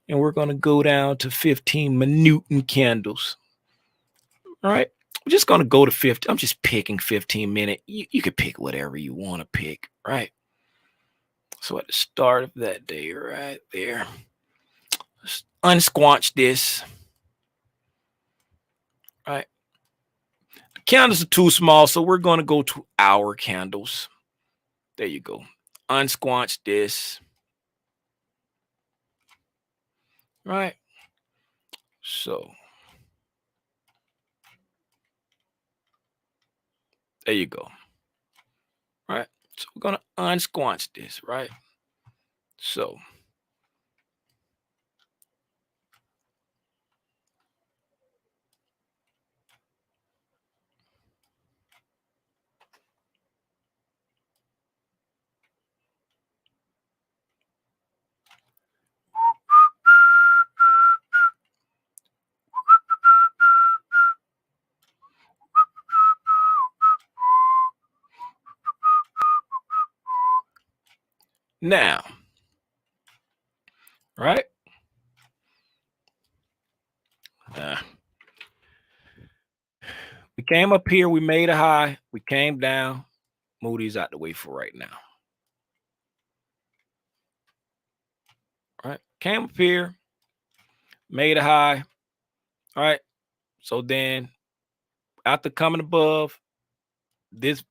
And we're gonna go down to 15 minute candles. All right. We're just going to go to 50. I'm just picking 15 minute. You could pick whatever you want to pick, right? So at the start of that day, right there, let's unsquanch this. Candles are too small, so we're going to go to hour candles. There you go. Unsquanch this. Right? So there you go. Right? So we're going to unsquanch this, right? So now, right? We came up here, we made a high, we came down, move these out the way for right now. Right? Came up here, made a high. All right. So then after coming above this,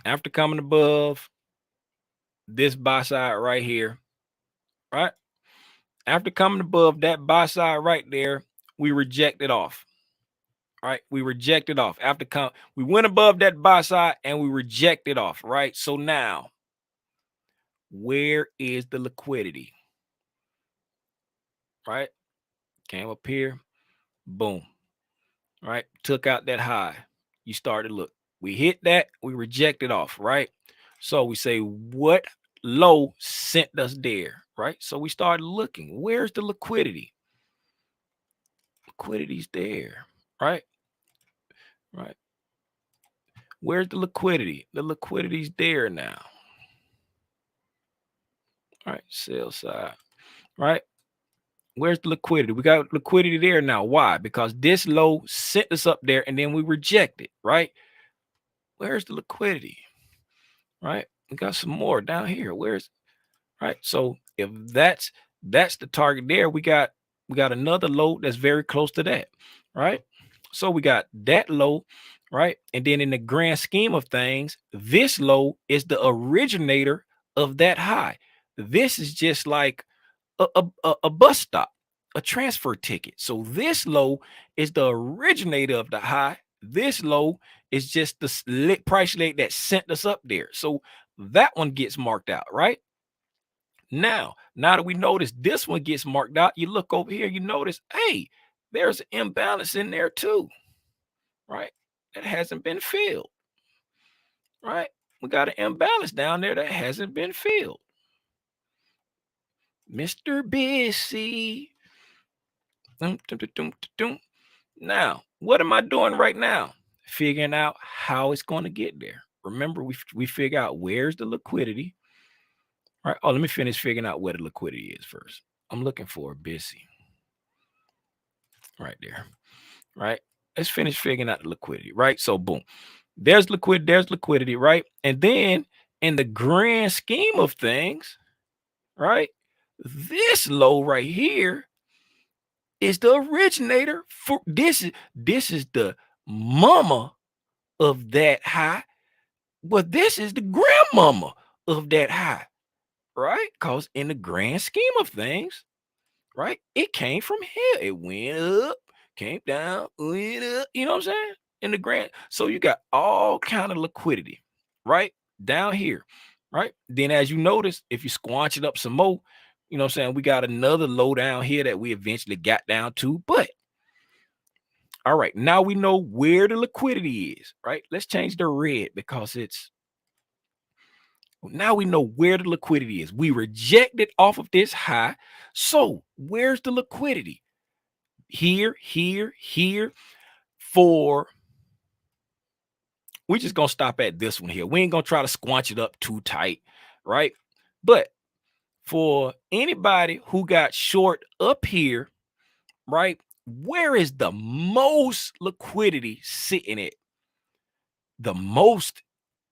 after coming above this buy side right here, right? After coming above that buy side right there, we rejected off. Right? We rejected off. We went above that buy side and we rejected off, right? So now, where is the liquidity? Right? Came up here, boom. Right? Took out that high. You started to look. We hit that, we rejected off, right? So we say, what low sent us there, right? So we started looking. Where's the liquidity? Liquidity's there, right? Right. Where's the liquidity? The liquidity's there now. All right, sell side, right? Where's the liquidity? We got liquidity there now. Why? Because this low sent us up there and then we rejected, right? Where's the liquidity? Right? We got some more down here. Where's right? So if that's the target there, we got another low that's very close to that, right? So we got that low, right? And then in the grand scheme of things, this low is the originator of that high. This is just like a bus stop, a transfer ticket. So this low is the originator of the high. This low is just the price leg that sent us up there. So that one gets marked out, right? Now that we notice this one gets marked out, you look over here, you notice, hey, there's an imbalance in there too, right? That hasn't been filled, right? We got an imbalance down there that hasn't been filled. Mr. Busy. Now, what am I doing right now? Figuring out how it's going to get there. Remember, we figure out where's the liquidity. All right. Oh, let me finish figuring out where the liquidity is first. I'm looking for busy. Right there. Right. Let's finish figuring out the liquidity. Right. So boom. There's liquidity, right? And then in the grand scheme of things, right? This low right here is the originator for this is the mama of that high, but this is the grandmama of that high, right? Because in the grand scheme of things, right, it came from here. It went up, came down, went up, you know what I'm saying? In the grand, so you got all kind of liquidity, right? Down here, right? Then as you notice, if you squanch it up some more, you know what I'm saying? We got another low down here that we eventually got down to, but all right, now we know where the liquidity is, right? Let's change the red because it's now we know where the liquidity is. We rejected off of this high. So where's the liquidity? Here, here, here. For we just gonna stop at this one here. We ain't gonna try to squanch it up too tight, right? But for anybody who got short up here, right? Where is the most liquidity sitting at? The most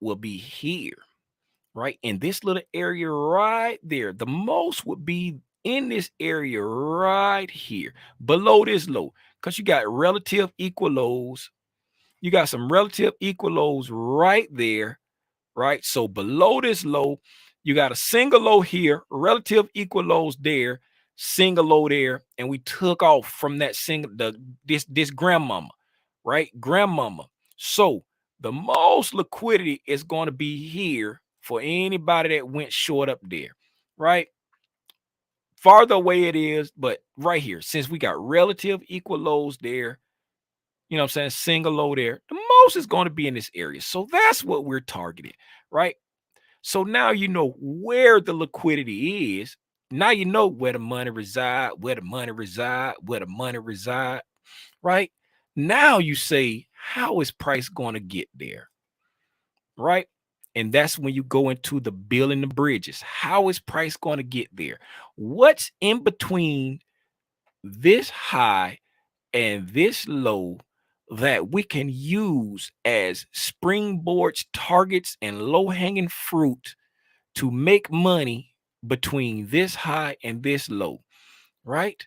will be here, right? In this little area right there. The most would be in this area right here, below this low, because you got relative equal lows. You got some relative equal lows right there, right? So below this low, you got a single low here, relative equal lows there, single low there, and we took off from that this grandmama, right? Grandmama. So the most liquidity is going to be here for anybody that went short up there, right? Farther away it is, but right here, since we got relative equal lows there, you know what I'm saying, single low there, the most is going to be in this area. So that's what we're targeting, right? So now you know where the liquidity is. Now you know where the money reside, where the money reside, where the money reside, right? Now you say, how is price going to get there, right? And that's when you go into the building the bridges. How is price going to get there? What's in between this high and this low that we can use as springboards, targets, and low-hanging fruit to make money between this high and this low, right?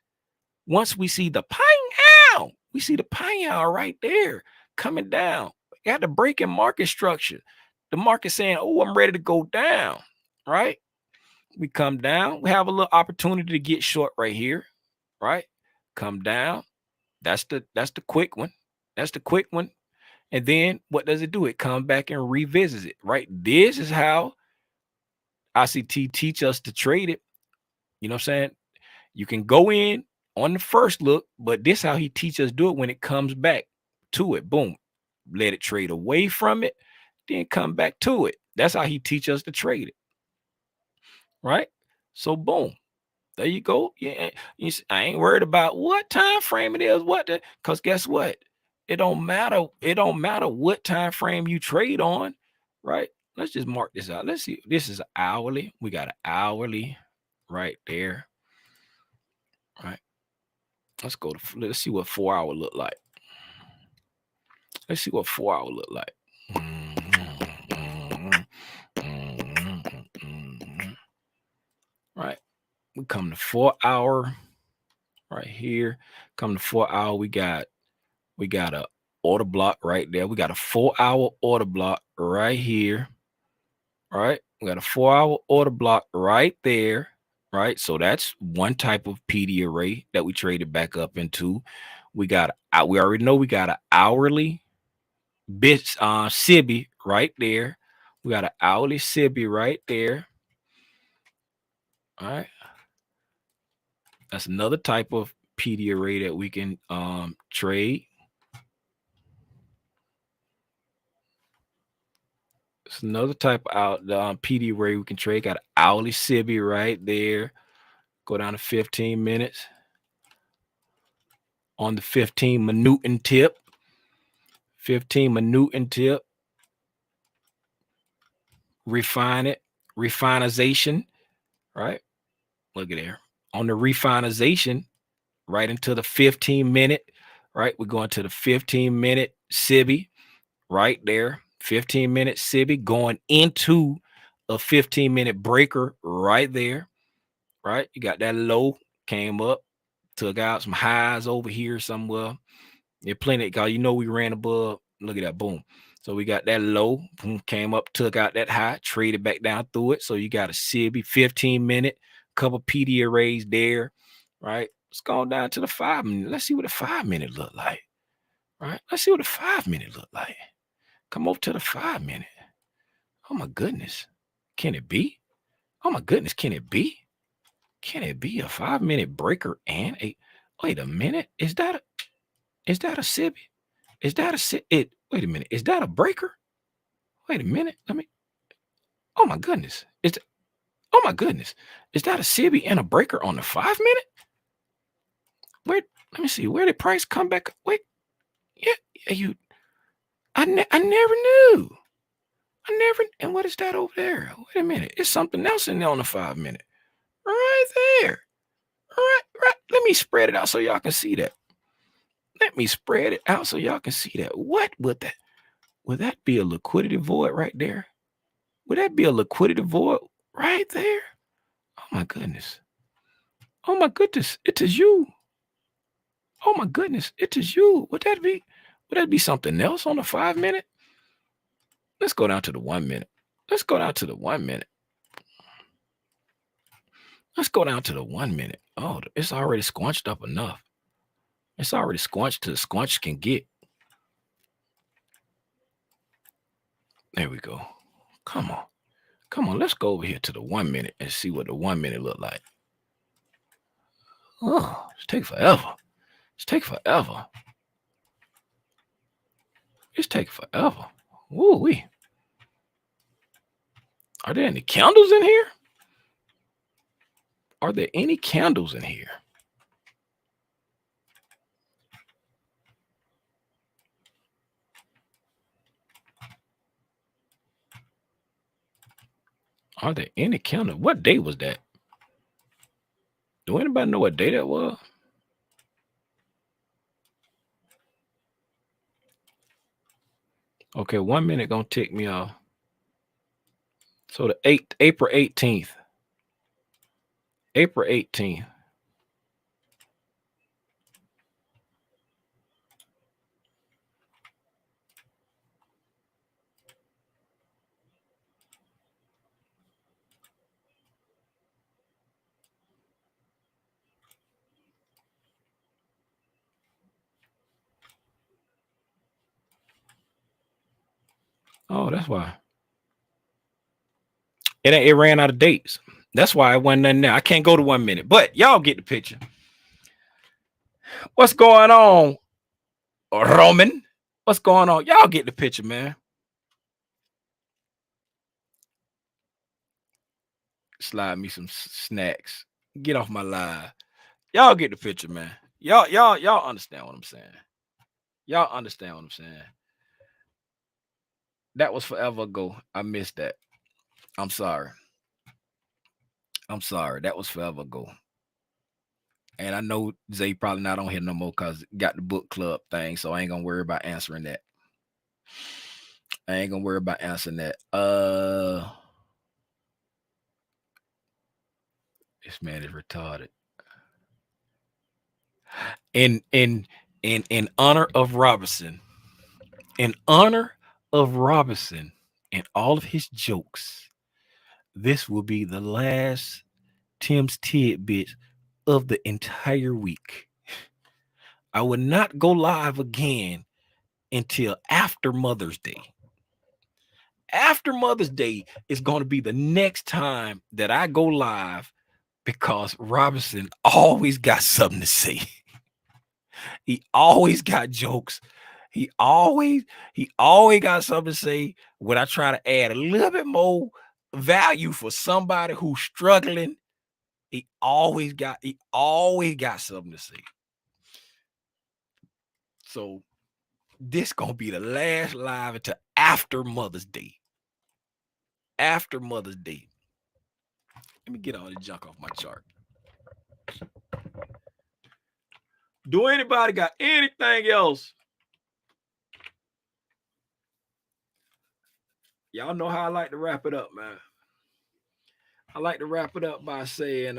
Once we see the pow, we see the pow right there coming down. Got the breaking market structure. The market saying, oh, I'm ready to go down, right? We come down. We have a little opportunity to get short right here, right? Come down. That's the quick one. That's the quick one. And then what does it do? It comes back and revisits it, right? This is how ICT teach us to trade it. You know what I'm saying? You can go in on the first look, but this how he teaches us do it when it comes back to it. Boom. Let it trade away from it, then come back to it. That's how he teaches us to trade it. Right? So boom. There you go. Yeah. I ain't worried about what time frame it is, because guess what? It don't matter. It don't matter what time frame you trade on, right? Let's just mark this out. Let's see. This is hourly. We got an hourly right there. Right. Let's go to let's see what 4 hour look like. Let's see what 4 hour look like. Right. We come to 4 hour right here. Come to 4 hour. We got a order block right there. We got a 4 hour order block right here. All right. We got a 4 hour order block right there. Right. So that's one type of PD array that we traded back up into. We already know we got an hourly SIBI right there. We got an hourly SIBI right there. All right. That's another type of PD array that we can trade. It's another type of PD array we can trade. Got an hourly SIBI right there. Go down to 15 minutes. On the 15 minute tip. 15 minute tip. Refine it. Refinization. Right? Look at there. On the refinization, right into the 15 minute. Right? We're going to the 15 minute SIBI. Right there. 15 minute SIBI going into a 15-minute breaker right there. Right? You got that low, came up, took out some highs over here somewhere. They're plenty, because you know we ran above. Look at that, boom. So we got that low, boom, came up, took out that high, traded back down through it. So you got a SIBI 15-minute, couple PD arrays there, right? Let's go down to the 5 minute. Let's see what the 5 minute look like. Right? Let's see what the 5 minute look like. Come over to the 5 minute. Oh my goodness. Can it be? Oh my goodness, can it be? Can it be a 5 minute breaker and a wait a minute? Is that a SIBI? Is that a wait a minute? Is that a breaker? Wait a minute. Oh my goodness. Oh my goodness. Is that a SIBI and a breaker on the 5 minute? Let me see. Where did price come back? Wait. Yeah, I never knew. And what is that over there? Wait a minute. It's something else in there on the 5 minute. Right there. Right. Let me spread it out so y'all can see that. Let me spread it out so y'all can see that. What would that? Would that be a liquidity void right there? Would that be a liquidity void right there? Oh my goodness. Oh my goodness, it is you. Oh my goodness, it is you. Would that be something else on the 5 minute? Let's go down to the 1 minute. Let's go down to the 1 minute. Let's go down to the 1 minute. Oh, it's already squunched up enough. It's already squunched to the squunch can get. There we go. Come on. Come on, let's go over here to the 1 minute and see what the 1 minute look like. Oh, it's take forever. It's take forever. It's take forever. Ooh wee. Are there any candles in here? Are there any candles in here? Are there any candles? What day was that? Do anybody know what day that was? Okay, 1 minute gonna tick me off. So the 8th, April 18th. April 18th. Oh, that's why. It ran out of dates. That's why it wasn't nothing there. I can't go to 1 minute, but y'all get the picture. What's going on, Roman? What's going on? Y'all get the picture, man. Slide me some snacks. Get off my live. Y'all get the picture, man. Y'all understand what I'm saying. Y'all understand what I'm saying. That was forever ago. I missed that. I'm sorry. I'm sorry. That was forever ago. And I know Zay probably not on here no more because got the book club thing. So I ain't gonna worry about answering that. I ain't gonna worry about answering that. This man is retarded. In honor of Robinson, and all of his jokes, this will be the last Tim's Tidbits of the entire week. I will not go live again until after Mother's Day. After Mother's Day is going to be the next time that I go live because Robinson always got something to say. He always got jokes. He always got something to say when I try to add a little bit more value for somebody who's struggling. He always got something to say. So this gonna be the last live until after Mother's Day. After Mother's Day. Let me get all the junk off my chart. Do anybody got anything else? Y'all know how I like to wrap it up, man. I like to wrap it up by saying,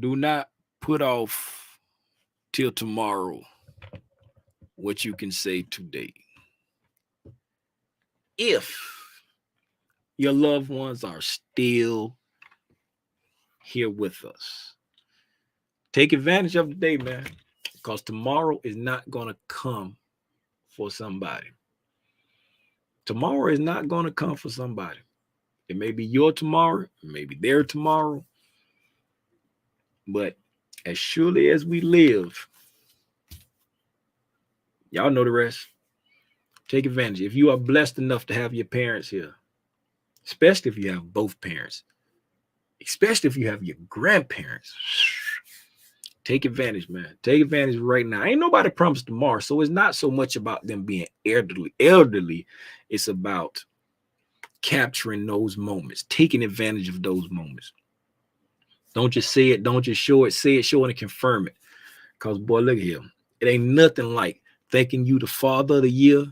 do not put off till tomorrow what you can say today. If your loved ones are still here with us, take advantage of the day, man, because tomorrow is not going to come for somebody. Tomorrow is not going to come for somebody. It may be your tomorrow, it may be their tomorrow, but as surely as we live, y'all know the rest. Take advantage. If you are blessed enough to have your parents here, especially if you have both parents, especially if you have your grandparents, take advantage, man. Take advantage right now. Ain't nobody promised tomorrow, so it's not so much about them being elderly. It's about capturing those moments, taking advantage of those moments. Don't just say it, don't just show it, say it, show it, and confirm it. Because, boy, look at him. It ain't nothing like thinking you the father of the year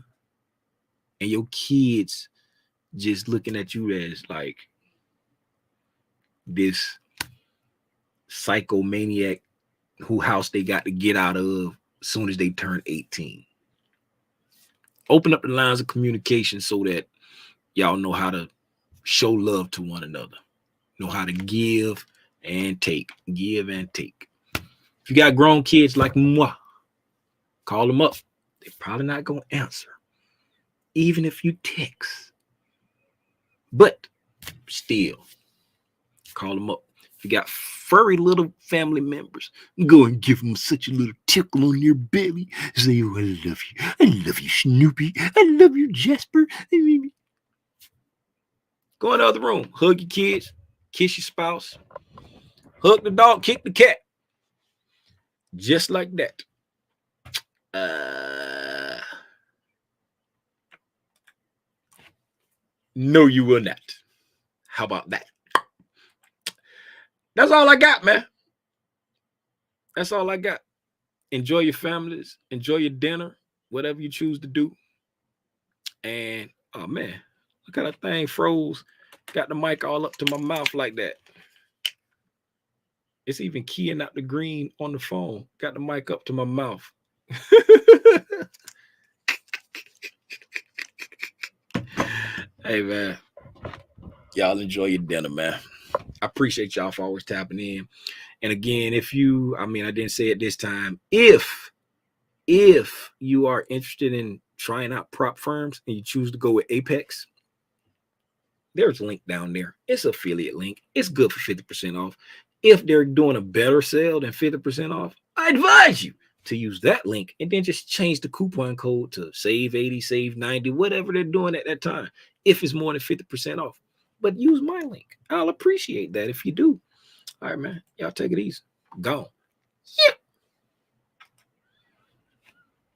and your kids just looking at you as like this psychomaniac who house they got to get out of as soon as they turn 18. Open up the lines of communication so that y'all know how to show love to one another, know how to give and take. If you got grown kids like moi, call them up. They're probably not going to answer, even if you text. But still, call them up. If you got furry little family members, go and give them such a little tickle on their belly. Say, oh, I love you. I love you, Snoopy. I love you, Jasper. Go in the other room. Hug your kids. Kiss your spouse. Hug the dog. Kick the cat. Just like that. No, you will not. How about that? That's all I got, man. That's all I got. Enjoy your families. Enjoy your dinner. Whatever you choose to do. And, oh, man. Look how that thing froze. Got the mic all up to my mouth like that. It's even keying out the green on the phone. Got the mic up to my mouth. Hey, man. Y'all enjoy your dinner, man. I appreciate y'all for always tapping in. And again, if you, I didn't say it this time. If you are interested in trying out prop firms and you choose to go with Apex, there's a link down there. It's an affiliate link. It's good for 50% off. If they're doing a better sale than 50% off, I advise you to use that link and then just change the coupon code to save 80, save 90, whatever they're doing at that time, if it's more than 50% off. But use my link. I'll appreciate that if you do. All right, man. Y'all take it easy. Gone. Yeah.